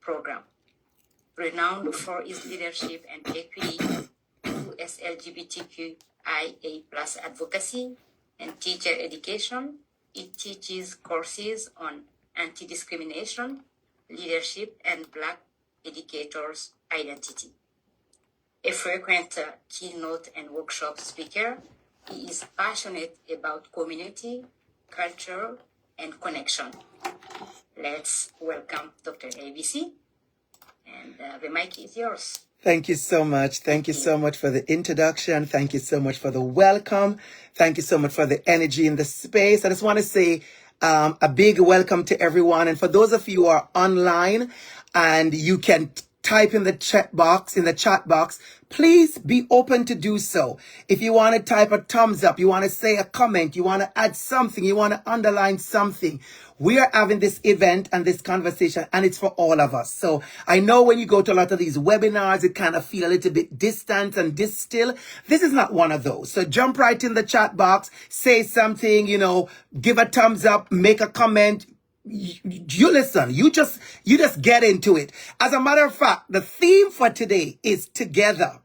program. Renowned for its leadership and equity towards LGBTQIA+ advocacy and teacher education, it teaches courses on anti-discrimination, leadership, and Black educators' identity. A frequent keynote and workshop speaker, he is passionate about community, culture, and connection. Let's welcome Dr. ABC, and the mic is yours. Thank you so much. Thank you so much for the introduction. Thank you so much for the welcome. Thank you so much for the energy in the space. I just want to say a big welcome to everyone. And for those of you who are online and you can type in the chat box, please be open to do so. If you want to type a thumbs up, you want to say a comment, you want to add something, you want to underline something. We are having this event and this conversation, and it's for all of us. So I know when you go to a lot of these webinars, it kind of feel a little bit distant and distant. This is not one of those. So jump right in the chat box, say something, give a thumbs up, make a comment. You listen, you just get into it. As a matter of fact, the theme for today is together.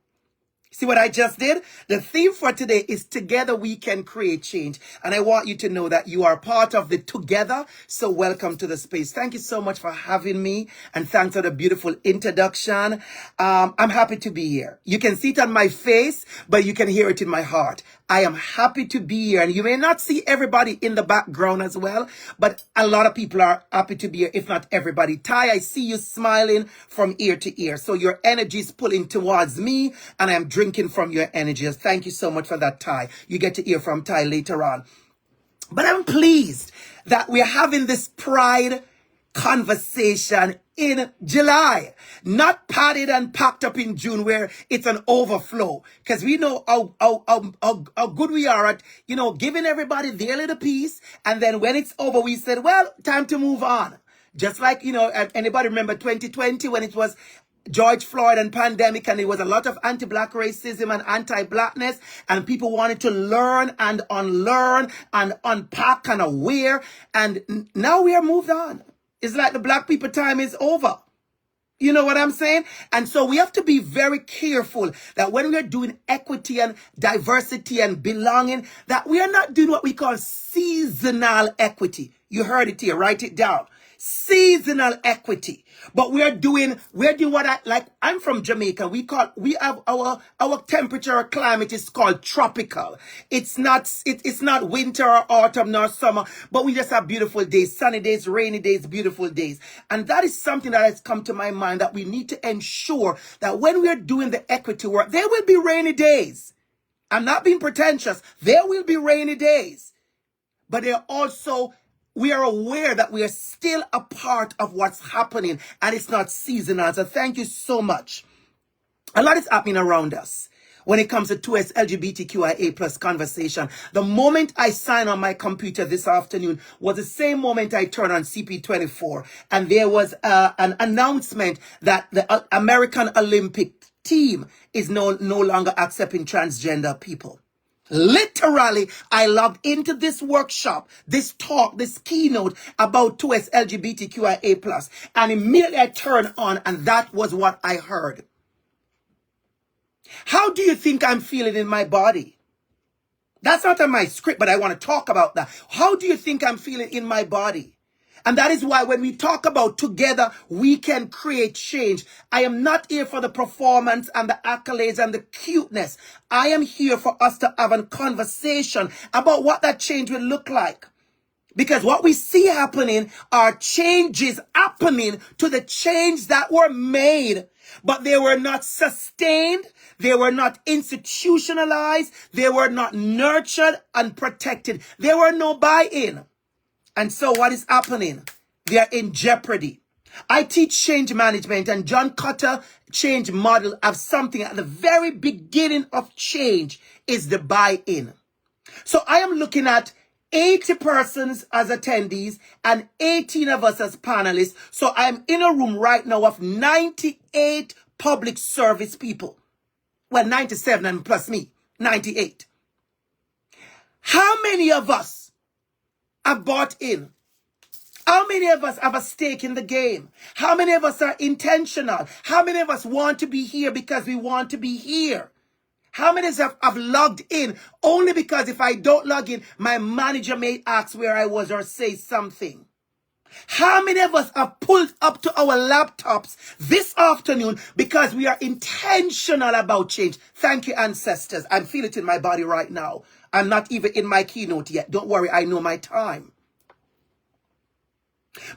See what I just did? The theme for today is together we can create change. And I want you to know that you are part of the together. So welcome to the space. Thank you so much for having me. And thanks for the beautiful introduction. I'm happy to be here. You can see it on my face, but you can hear it in my heart. I am happy to be here. And you may not see everybody in the background as well, but a lot of people are happy to be here, if not everybody. Ty, I see you smiling from ear to ear. So your energy is pulling towards me, and I'm drinking from your energy. Thank you so much for that, Ty. You get to hear from Ty later on. But I'm pleased that we're having this Pride conversation in July, not padded and packed up in June where it's an overflow, because we know how good we are at, giving everybody their little piece. And then when it's over, we said, well, time to move on. Just like, anybody remember 2020 when it was George Floyd and pandemic, and there was a lot of anti-Black racism and anti-Blackness, and people wanted to learn and unlearn and unpack and aware. And now we are moved on. It's like the Black people time is over. You know what I'm saying? And so we have to be very careful that when we're doing equity and diversity and belonging, that we are not doing what we call seasonal equity. You heard it here. Write it down. Seasonal equity. But we're doing what I'm from Jamaica. We have our temperature or climate is called tropical. It's not winter or autumn nor summer, but we just have beautiful days, sunny days, rainy days, beautiful days. And that is something that has come to my mind, that we need to ensure that when we're doing the equity work, there will be rainy days. I'm not being pretentious. There will be rainy days. But we are aware that we are still a part of what's happening, and it's not seasonal. So thank you so much. A lot is happening around us when it comes to 2S LGBTQIA+ conversation. The moment I signed on my computer this afternoon was the same moment I turned on CP24, and there was an announcement that the American Olympic team is no longer accepting transgender people. Literally, I logged into this workshop, this talk, this keynote about 2S LGBTQIA+, and immediately I turned on, and that was what I heard. How do you think I'm feeling in my body? That's not on my script, but I want to talk about that. How do you think I'm feeling in my body? And that is why when we talk about together, we can create change. I am not here for the performance and the accolades and the cuteness. I am here for us to have a conversation about what that change will look like. Because what we see happening are changes happening to the change that were made, but they were not sustained. They were not institutionalized. They were not nurtured and protected. There were no buy-in. And so what is happening? They are in jeopardy. I teach change management, and John Cutter change model of something at the very beginning of change is the buy-in. So I am looking at 80 persons as attendees and 18 of us as panelists. So I'm in a room right now of 98 public service people. Well, 97 and plus me, 98. How many of us have bought in? How many of us have a stake in the game? How many of us are intentional? How many of us want to be here because we want to be here? How many of us have logged in only because if I don't log in, my manager may ask where I was or say something? How many of us are pulled up to our laptops this afternoon because we are intentional about change? Thank you, ancestors. I feel it in my body right now. I'm not even in my keynote yet. Don't worry, I know my time.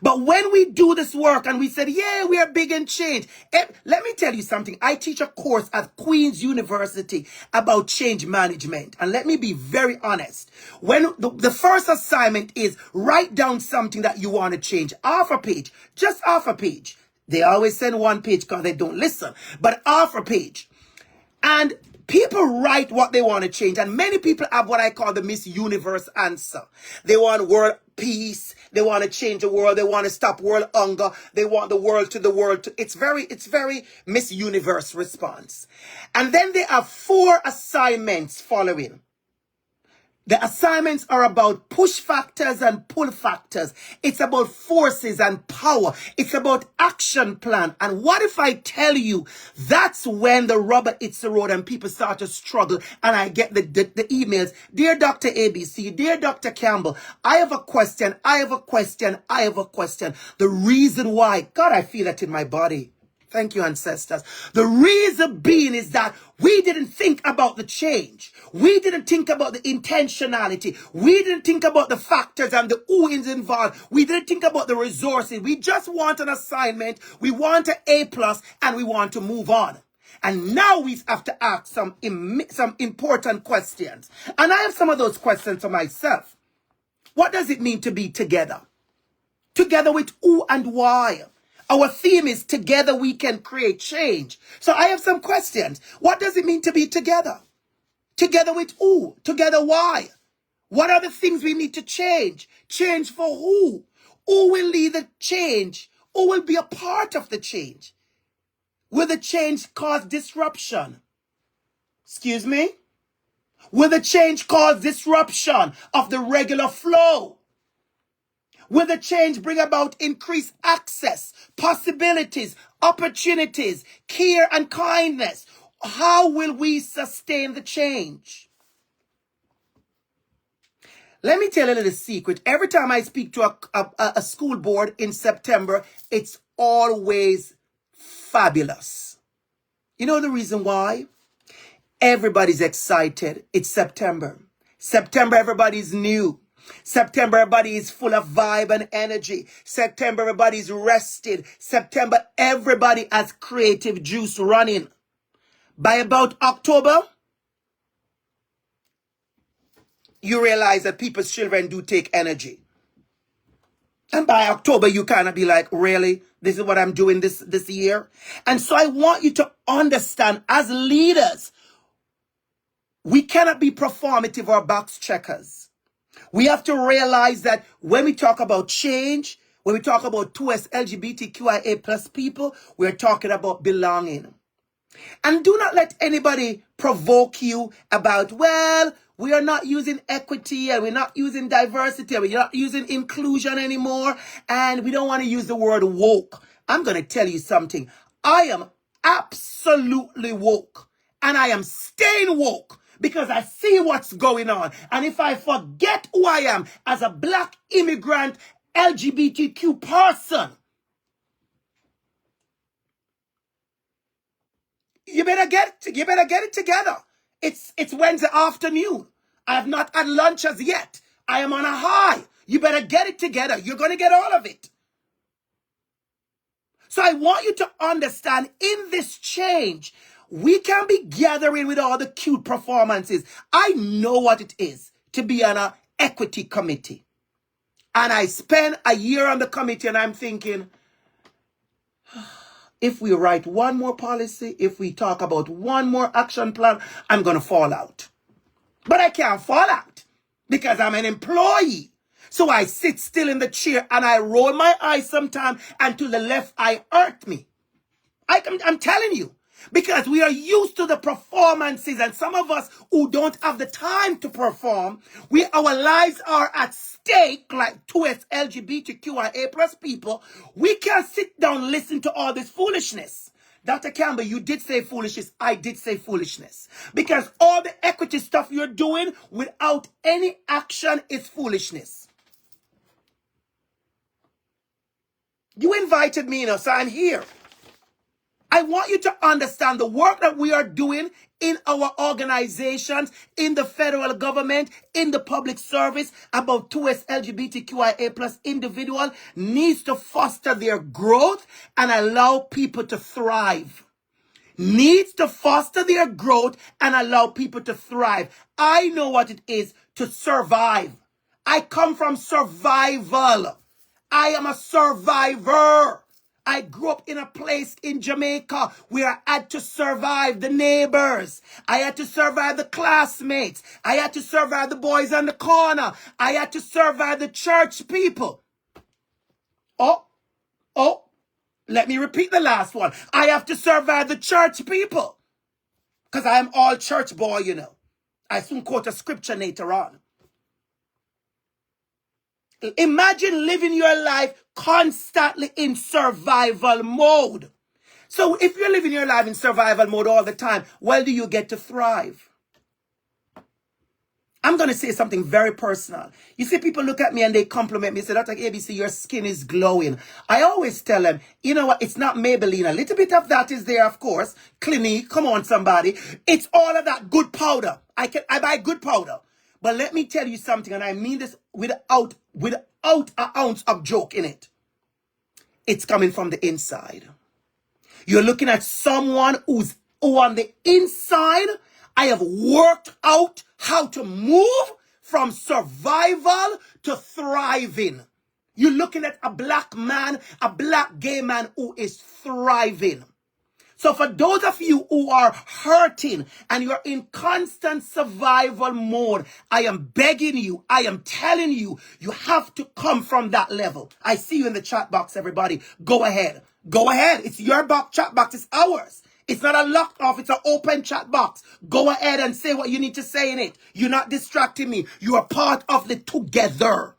But when we do this work and we said, yeah, we are big in change. Let me tell you something. I teach a course at Queen's University about change management. And let me be very honest. When the first assignment is write down something that you want to change. Half a page. Just half a page. They always send one page because they don't listen. But half a page. And people write what they want to change. And many people have what I call the Miss Universe answer. They want world peace. They want to change the world. They want to stop world hunger. They want the world to. It's very Miss Universe response. And then there are 4 assignments following. The assignments are about push factors and pull factors. It's about forces and power. It's about action plan. And what if I tell you that's when the rubber hits the road and people start to struggle and I get the emails. Dear Dr. ABC, dear Dr. Campbell, I have a question. I have a question. I have a question. The reason why, God, I feel it in my body. Thank you, ancestors. The reason being is that we didn't think about the change. We didn't think about the intentionality. We didn't think about the factors and the who is involved. We didn't think about the resources. We just want an assignment. We want an A+, and we want to move on. And now we have to ask some important questions. And I have some of those questions for myself. What does it mean to be together? Together with who and why? Our theme is together we can create change. So I have some questions. What does it mean to be together? Together with who? Together why? What are the things we need to change? Change for who? Who will lead the change? Who will be a part of the change? Will the change cause disruption? Excuse me? Will the change cause disruption of the regular flow? Will the change bring about increased access, possibilities, opportunities, care and kindness? How will we sustain the change? Let me tell you a little secret. Every time I speak to a school board in September, it's always fabulous. You know the reason why? Everybody's excited. It's September. September, everybody's new. September, everybody is full of vibe and energy. September, everybody's rested. September, everybody has creative juice running. By about October, you realize that people's children do take energy. And by October, you kind of be like, really? This is what I'm doing this year? And so I want you to understand, as leaders, we cannot be performative or box checkers. We have to realize that when we talk about change, when we talk about 2S LGBTQIA plus people, we're talking about belonging. And do not let anybody provoke you about, well, we are not using equity and we're not using diversity and we're not using inclusion anymore and we don't want to use the word woke. I'm going to tell you something. I am absolutely woke and I am staying woke because I see what's going on. And if I forget who I am as a black immigrant LGBTQ person, you better get it together. It's Wednesday afternoon. I have not had lunch as yet. I am on a high. You better get it together. You're going to get all of it. So I want you to understand, in this change, we can be gathering with all the cute performances. I know what it is to be on an equity committee. And I spent a year on the committee and I'm thinking, if we write one more policy, if we talk about one more action plan, I'm going to fall out. But I can't fall out because I'm an employee. So I sit still in the chair and I roll my eyes sometimes and to the left eye hurt me. I'm telling you. Because we are used to the performances, and some of us who don't have the time to perform, our lives are at stake, like 2S LGBTQIA plus people. We can't sit down and listen to all this foolishness. Dr. Campbell, you did say foolishness. I did say foolishness. Because all the equity stuff you're doing without any action is foolishness. You invited me, so I'm here. I want you to understand the work that we are doing in our organizations, in the federal government, in the public service, about 2S LGBTQIA plus individual needs to foster their growth and allow people to thrive. Needs to foster their growth and allow people to thrive. I know what it is to survive. I come from survival. I am a survivor. I grew up in a place in Jamaica where I had to survive the neighbors. I had to survive the classmates. I had to survive the boys on the corner. I had to survive the church people. Oh, let me repeat the last one. I have to survive the church people. Because I am all church boy, I soon quote a scripture later on. Imagine living your life constantly in survival mode. So if you're living your life in survival mode all the time, well, do you get to thrive? I'm going to say something very personal. You see, people look at me and they compliment me. Say, Dr. ABC, your skin is glowing. I always tell them, you know what? It's not Maybelline. A little bit of that is there, of course. Clinique, come on, somebody. It's all of that good powder. I buy good powder. But let me tell you something, and I mean this without an ounce of joke in it. It's coming from the inside. You're looking at someone who on the inside, I have worked out how to move from survival to thriving. You're looking at a black man, a black gay man who is thriving. So for those of you who are hurting and you're in constant survival mode, I am begging you, I am telling you, you have to come from that level. I see you in the chat box, everybody. Go ahead. Go ahead. It's your chat box. It's ours. It's not a locked off. It's an open chat box. Go ahead and say what you need to say in it. You're not distracting me. You are part of the together.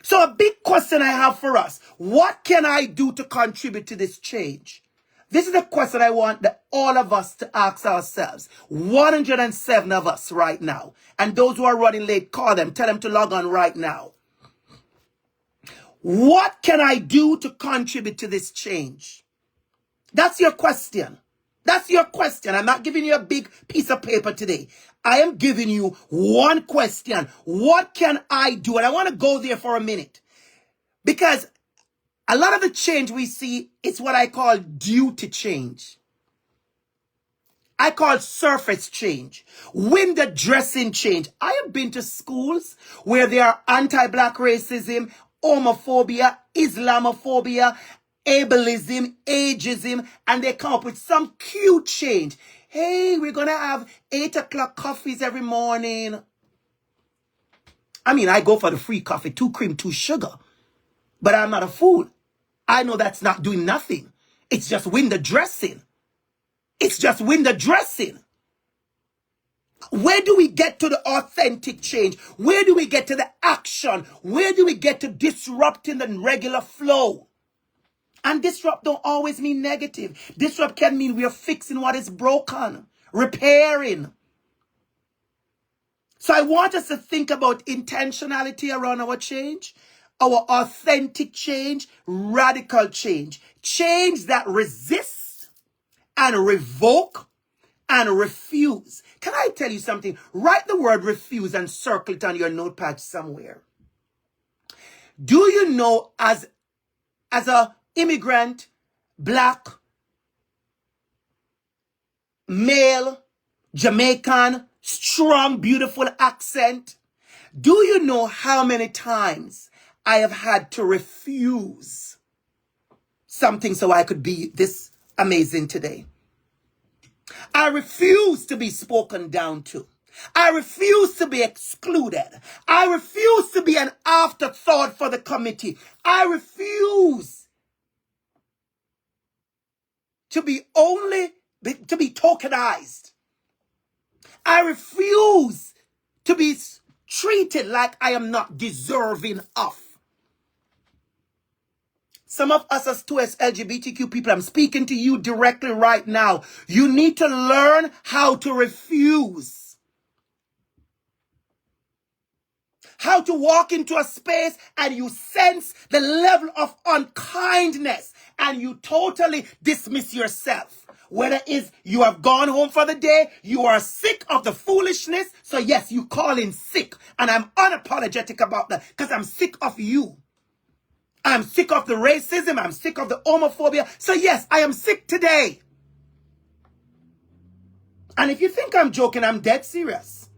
So a big question I have for us, what can I do to contribute to this change? This is a question I want all of us to ask ourselves. 107 of us right now. And those who are running late, call them. Tell them to log on right now. What can I do to contribute to this change? That's your question. That's your question. I'm not giving you a big piece of paper today. I am giving you one question. What can I do? And I want to go there for a minute. Because a lot of the change we see is what I call duty change. I call surface change. Window dressing change. I have been to schools where there are anti-black racism, homophobia, Islamophobia, ableism, ageism, and they come up with some cute change. Hey, we're going to have 8 o'clock coffees every morning. I mean, I go for the free coffee, 2 cream, 2 sugar. But I'm not a fool. I know that's not doing nothing. It's just window dressing. It's just window dressing. Where do we get to the authentic change? Where do we get to the action? Where do we get to disrupting the regular flow? And disrupt don't always mean negative. Disrupt can mean we are fixing what is broken, repairing. So I want us to think about intentionality around our change, our authentic change, radical change. Change that resists and revoke and refuse. Can I tell you something? Write the word refuse and circle it on your notepad somewhere. Do you know as a immigrant, black, male, Jamaican, strong, beautiful accent, do you know how many times I have had to refuse something so I could be this amazing today? I refuse to be spoken down to. I refuse to be excluded. I refuse to be an afterthought for the committee. I refuse to be tokenized. I refuse to be treated like I am not deserving of. Some of us as 2S LGBTQ people, I'm speaking to you directly right now. You need to learn how to refuse. How to walk into a space and you sense the level of unkindness and you totally dismiss yourself. Whether it's you have gone home for the day, you are sick of the foolishness. So yes, you call in sick. And I'm unapologetic about that because I'm sick of you. I'm sick of the racism. I'm sick of the homophobia. So yes, I am sick today. And if you think I'm joking, I'm dead serious.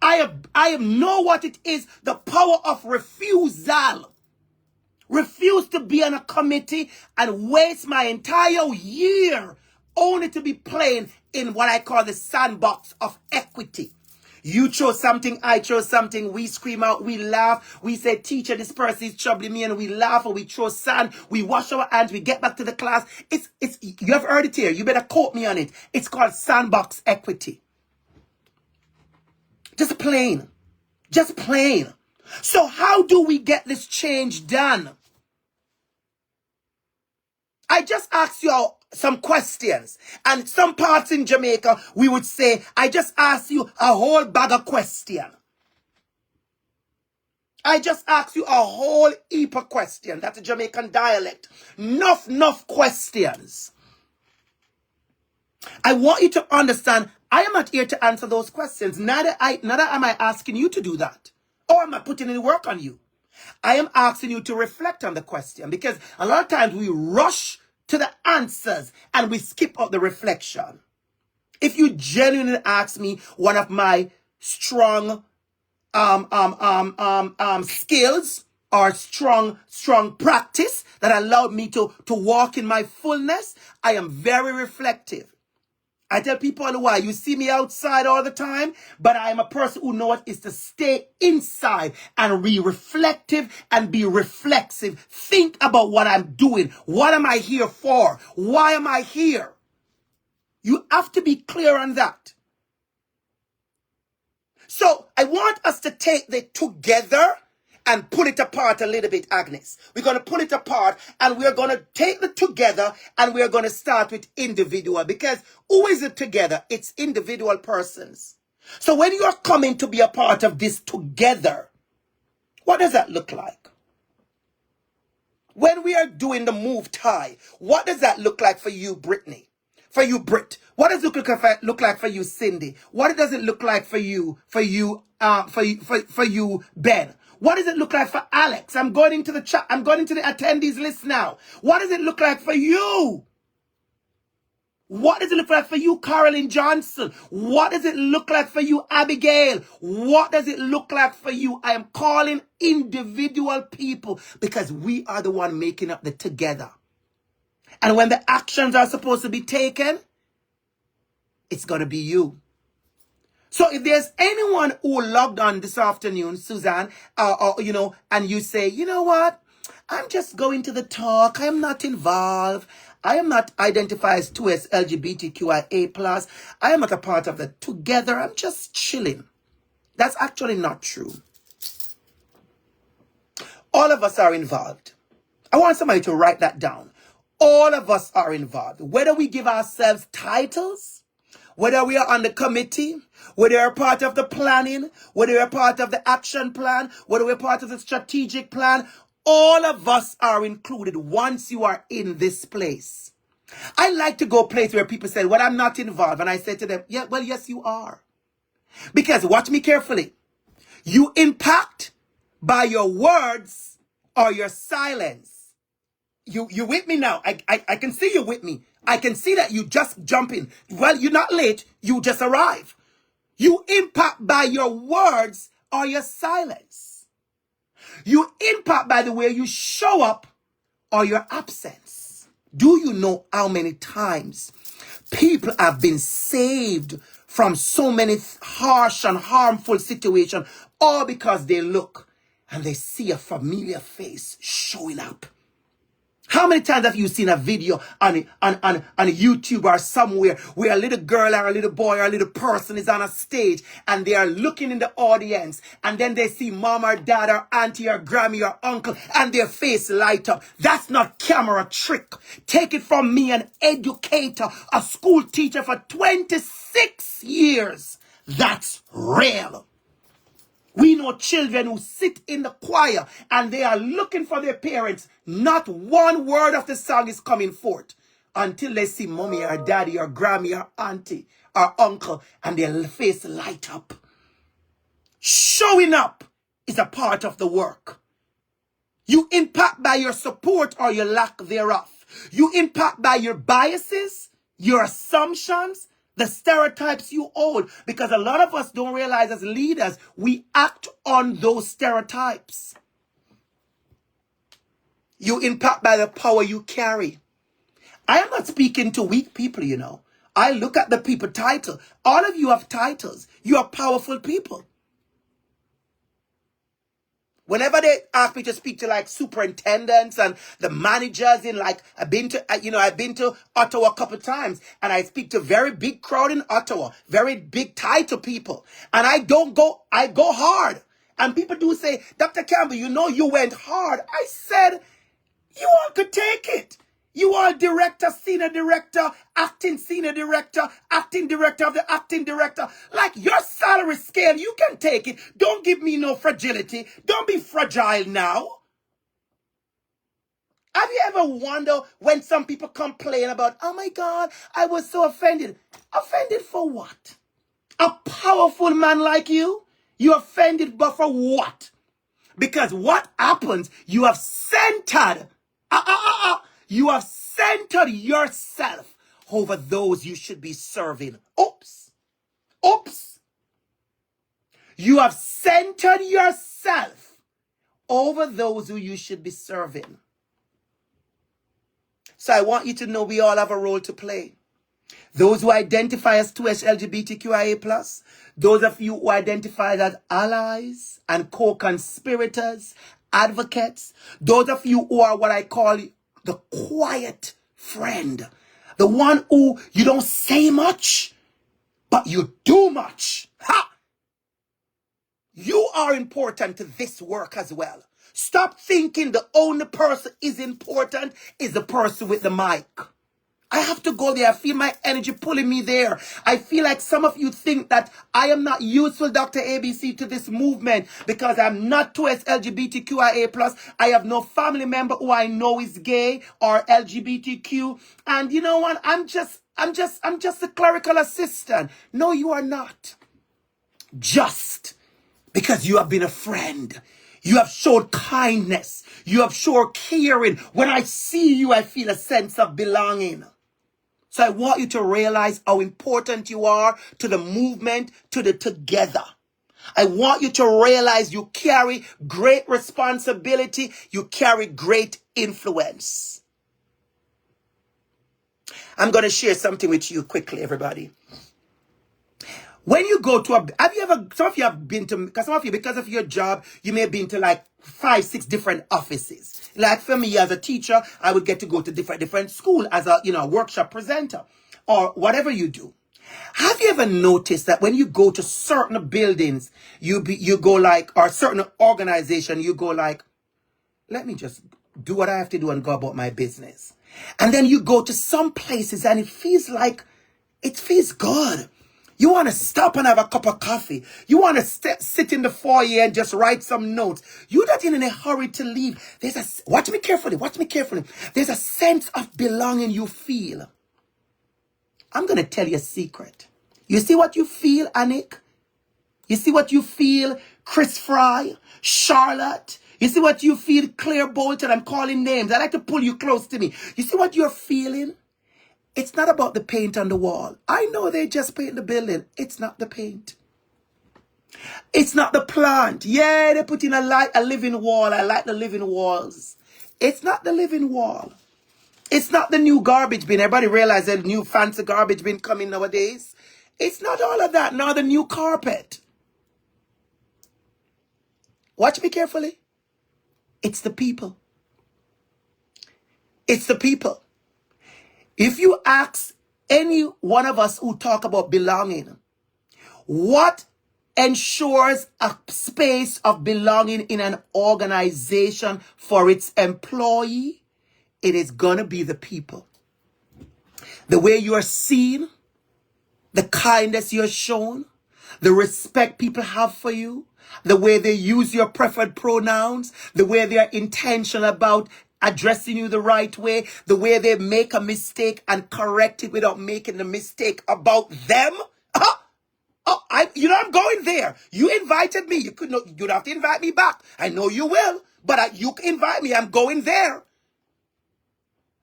I know what it is, the power of refusal. Refuse to be on a committee and waste my entire year only to be playing in what I call the sandbox of equity. You chose something, I chose something, we scream out, we laugh, we say, teacher, this person is troubling me, and we laugh, or we throw sand, we wash our hands, we get back to the class. You have heard it here, you better quote me on it. It's called sandbox equity. Just plain. Just plain. So how do we get this change done? I just asked you all some questions. And some parts in Jamaica, we would say, I just asked you a whole bag of questions. I just asked you a whole heap of questions. That's a Jamaican dialect. Enough questions. I want you to understand, I am not here to answer those questions. Neither am I asking you to do that. Or am I putting any work on you? I am asking you to reflect on the question, because a lot of times we rush to the answers and we skip out the reflection. If you genuinely ask me, one of my strong skills or strong practice that allowed me to walk in my fullness, I am very reflective. I tell people all the while, you see me outside all the time, but I am a person who knows what is to stay inside and be reflective and be reflexive. Think about what I'm doing. What am I here for? Why am I here? You have to be clear on that. So I want us to take the together and pull it apart a little bit, Agnes. We're going to pull it apart and we're going to take the together and we're going to start with individual, because who is it together? It's individual persons. So when you're coming to be a part of this together, what does that look like? When we are doing the move tie, what does that look like for you, Brittany? For you, Britt? What does it look like for you, Cindy? What does it look like for you, Ben? What does it look like for Alex? I'm going into the chat. I'm going into the attendees list now. What does it look like for you? What does it look like for you, Carolyn Johnson? What does it look like for you, Abigail? What does it look like for you? I am calling individual people because we are the one making up the together. And when the actions are supposed to be taken, it's going to be you. So if there's anyone who logged on this afternoon, Suzanne, and you say, you know what? I'm just going to the talk. I am not involved. I am not identified as 2S LGBTQIA+. I am not a part of the together. I'm just chilling. That's actually not true. All of us are involved. I want somebody to write that down. All of us are involved. Whether we give ourselves titles, whether we are on the committee, whether we're part of the planning, whether we're part of the action plan, whether we're part of the strategic plan, all of us are included once you are in this place. I like to go places where people say, well, I'm not involved. And I say to them, yeah, well, yes, you are. Because watch me carefully. You impact by your words or your silence. You with me now? I can see you with me. I can see that you just jump in. Well, you're not late. You just arrive. You impact by your words or your silence. You impact by the way you show up or your absence. Do you know how many times people have been saved from so many harsh and harmful situations, all because they look and they see a familiar face showing up? How How many times have you seen a video on YouTube or somewhere where a little girl or a little boy or a little person is on a stage and they are looking in the audience and then they see mom or dad or auntie or grammy or uncle and their face light up? That's not camera trick. Take it from me, an educator, a school teacher for 26 years. That's real. We know children who sit in the choir and they are looking for their parents. Not one word of the song is coming forth until they see mommy or daddy or grammy or auntie or uncle and their face light up. Showing up is a part of the work. You impact by your support or your lack thereof. You impact by your biases, your assumptions, the stereotypes you hold, because a lot of us don't realize as leaders, we act on those stereotypes. You impact by the power you carry. I am not speaking to weak people, you know. I look at the people title. All of you have titles. You are powerful people. Whenever they ask me to speak to like superintendents and the managers in like, I've been to Ottawa a couple of times and I speak to very big crowd in Ottawa, very big title people. And I go hard. And people do say, Dr. Campbell, you know, you went hard. I said, you all could take it. You are director, senior director, acting senior director, acting director of the acting director. Like your salary scale, you can take it. Don't give me no fragility. Don't be fragile now. Have you ever wondered when some people complain about, oh my God, I was so offended. Offended for what? A powerful man like you? You offended, but for what? Because what happens, you have centered. You have centered yourself over those you should be serving. Oops. You have centered yourself over those who you should be serving. So I want you to know we all have a role to play. Those who identify as 2S LGBTQIA+, those of you who identify as allies and co-conspirators, advocates, those of you who are what I call the quiet friend, the one who you don't say much, but you do much. Ha! You are important to this work as well. Stop thinking the only person is important is the person with the mic. I have to go there. I feel my energy pulling me there. I feel like some of you think that I am not useful, Dr. ABC, to this movement because I'm not 2S LGBTQIA+. I have no family member who I know is gay or LGBTQ. And you know what? I'm just a clerical assistant. No, you are not. Just because you have been a friend. You have showed kindness. You have showed caring. When I see you, I feel a sense of belonging. So I want you to realize how important you are to the movement, to the together. I want you to realize you carry great responsibility. You carry great influence. I'm going to share something with you quickly, everybody. When you go to some of you have been to, because some of you, because of your job, you may have been to like 5, 6 different offices. Like for me as a teacher, I would get to go to different school as a, workshop presenter or whatever you do. Have you ever noticed that when you go to certain buildings, you go like, or certain organization, you go like, let me just do what I have to do and go about my business. And then you go to some places and it feels good. You want to stop and have a cup of coffee. You want to sit in the foyer and just write some notes. You're not in a hurry to leave. Watch me carefully. There's a sense of belonging you feel. I'm going to tell you a secret. You see what you feel, Anik? You see what you feel, Chris Fry, Charlotte? You see what you feel, Claire Bolton? I'm calling names. I like to pull you close to me. You see what you're feeling? It's not about the paint on the wall. I know they just paint the building. It's not the paint. It's not the plant. Yeah, they put in a living wall. I like the living walls. It's not the living wall. It's not the new garbage bin. Everybody realizes the new fancy garbage bin coming nowadays. It's not all of that. Nor the new carpet. Watch me carefully. It's the people. It's the people. If you ask any one of us who talk about belonging, what ensures a space of belonging in an organization for its employee? It is going to be the people. The way you are seen, the kindness you're shown, the respect people have for you, the way they use your preferred pronouns, the way they are intentional about addressing you the right way, the way they make a mistake and correct it without making the mistake about them. I'm going there. You invited me. You'd have to invite me back. I know you will, but you invite me. I'm going there.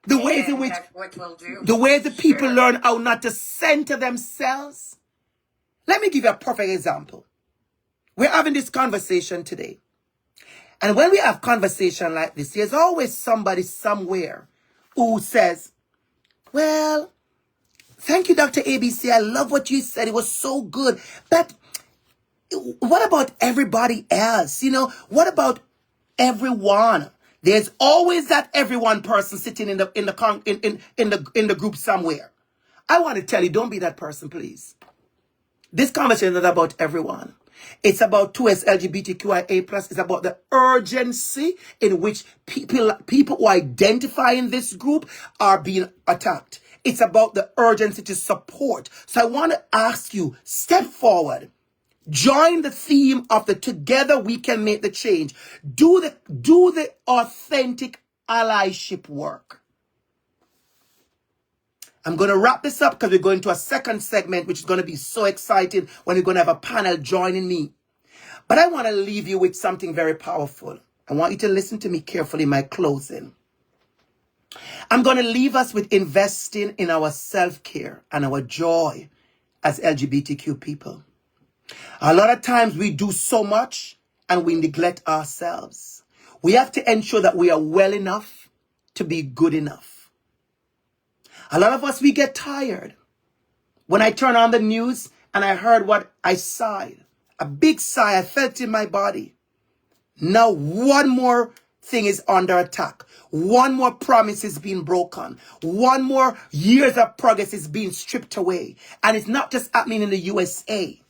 The ways in which, that's what we'll do. the way the people Sure. learn how not to center themselves. Let me give you a perfect example. We're having this conversation today. And when we have conversation like this, there's always somebody somewhere who says, well, thank you, Dr. ABC. I love what you said. It was so good. But what about everybody else? What about everyone? There's always that everyone person sitting in the group somewhere. I want to tell you, don't be that person, please. This conversation is not about everyone. It's about 2S LGBTQIA+. It's about the urgency in which people who identify in this group are being attacked. It's about the urgency to support. So I want to ask you, step forward. Join the theme of the together we can make the change. Do the authentic allyship work. I'm going to wrap this up because we're going to a second segment, which is going to be so exciting when we're going to have a panel joining me. But I want to leave you with something very powerful. I want you to listen to me carefully in my closing. I'm going to leave us with investing in our self-care and our joy as LGBTQ people. A lot of times we do so much and we neglect ourselves. We have to ensure that we are well enough to be good enough. A lot of us, we get tired. When I turn on the news and I heard what I sighed, a big sigh, I felt in my body. Now one more thing is under attack. One more promise is being broken. One more years of progress is being stripped away. And it's not just happening in the USA.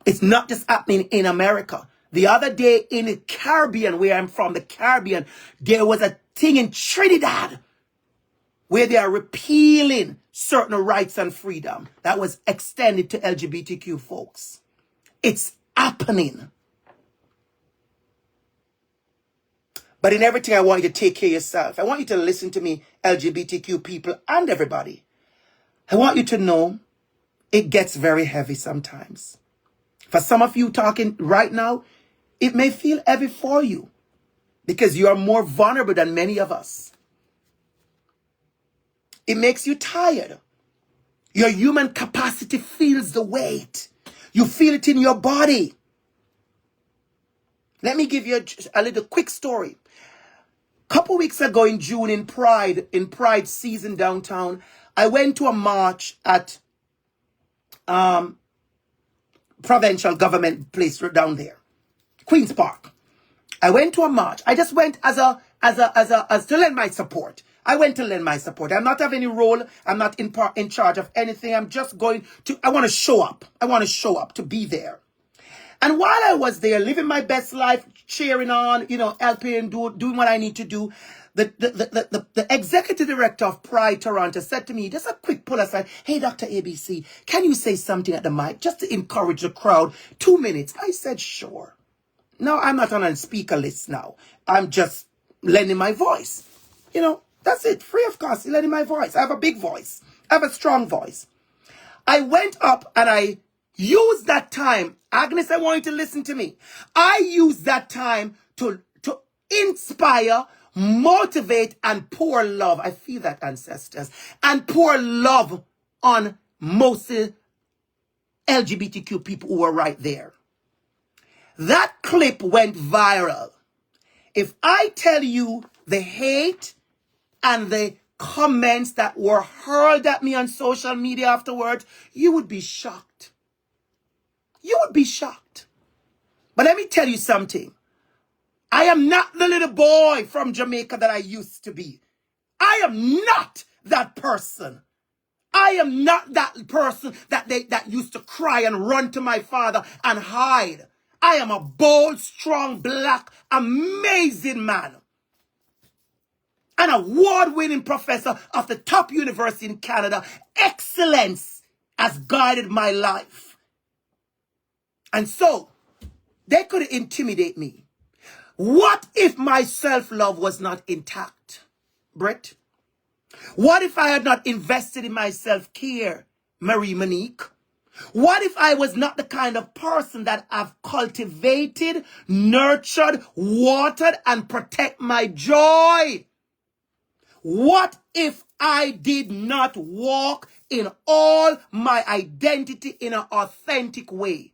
It's not just happening in America. The other day in the Caribbean, where I'm from, the Caribbean, there was a thing in Trinidad where they are repealing certain rights and freedom that was extended to LGBTQ folks. It's happening. But in everything, I want you to take care of yourself. I want you to listen to me, LGBTQ people and everybody. I want you to know it gets very heavy sometimes. For some of you talking right now, it may feel heavy for you because you are more vulnerable than many of us. It makes you tired. Your human capacity feels the weight. You feel it in your body. Let me give you a little quick story. A couple weeks ago in June in Pride season downtown, I went to a march at provincial government place down there, Queen's Park. I went to a march. I just went as to lend my support. I went to lend my support. I'm not having any role. I'm not in charge of anything. I'm just going to, I want to show up. I want to show up to be there. And while I was there, living my best life, cheering on, helping, doing what I need to do, the executive director of Pride Toronto said to me, just a quick pull aside, hey, Dr. ABC, can you say something at the mic just to encourage the crowd? 2 minutes. I said, sure. No, I'm not on a speaker list now. I'm just lending my voice. That's it. Free of cost, lending my voice. I have a big voice. I have a strong voice. I went up and I used that time. Agnes, I want you to listen to me. I used that time to inspire, motivate, and pour love. I feel that, ancestors. And pour love on most LGBTQ people who were right there. That clip went viral. If I tell you the hate and the comments that were hurled at me on social media afterwards, you would be shocked. You would be shocked. But let me tell you something. I am not the little boy from Jamaica that I used to be. I am not that person. I am not that person that used to cry and run to my father and hide. I am a bold, strong, black, amazing man. An award-winning professor of the top university in Canada. Excellence has guided my life. And so, they could intimidate me. What if my self-love was not intact, Britt? What if I had not invested in my self-care, Marie Monique? What if I was not the kind of person that I've cultivated, nurtured, watered, and protect my joy? What if I did not walk in all my identity in an authentic way?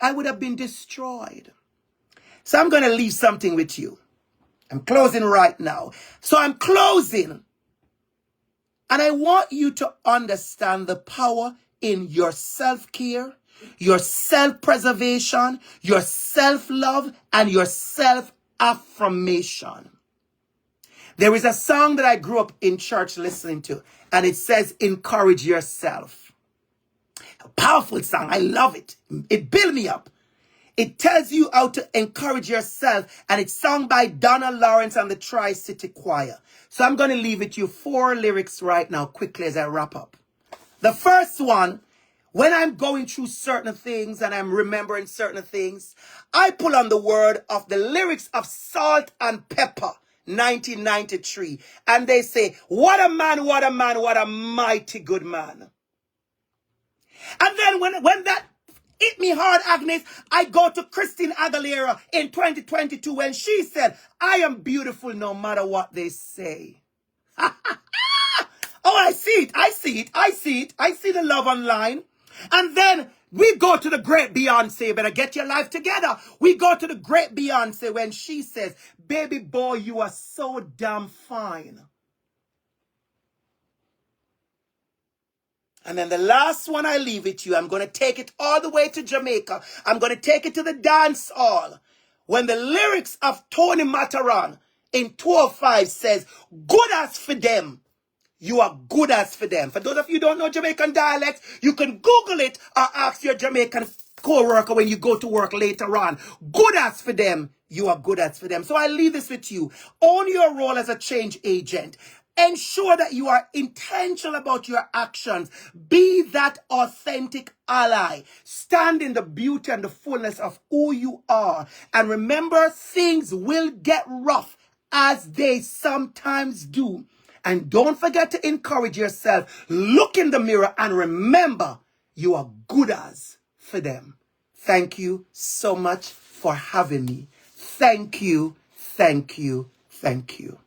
I would have been destroyed. So I'm going to leave something with you. I'm closing right now. So I'm closing. And I want you to understand the power in your self-care, your self-preservation, your self-love, and your self-affirmation. There is a song that I grew up in church listening to, and it says, encourage yourself. A powerful song. I love it. It built me up. It tells you how to encourage yourself, and it's sung by Donna Lawrence and the Tri-City Choir. So I'm going to leave with you 4 lyrics right now, quickly as I wrap up. The first one, when I'm going through certain things and I'm remembering certain things, I pull on the word of the lyrics of Salt and Pepper, 1993. And they say, what a man, what a man, what a mighty good man. And then when that hit me hard, Agnes, I go to Christine Aguilera in 2022 when she said, I am beautiful no matter what they say. Oh, I see it. I see it. I see it. I see the love online. And then we go to the great Beyonce. Better get your life together. We go to the great Beyonce when she says, baby boy, you are so damn fine. And then the last one I leave with you, I'm going to take it all the way to Jamaica. I'm going to take it to the dance hall. When the lyrics of Tony Mataran in 205 says, good as for them. You are good as for them. For those of you who don't know Jamaican dialects, you can Google it or ask your Jamaican co-worker when you go to work later on. Good as for them. You are good as for them. So I leave this with you. Own your role as a change agent. Ensure that you are intentional about your actions. Be that authentic ally. Stand in the beauty and the fullness of who you are. And remember, things will get rough as they sometimes do. And don't forget to encourage yourself. Look in the mirror and remember, you are good as for them. Thank you so much for having me. Thank you, thank you, thank you.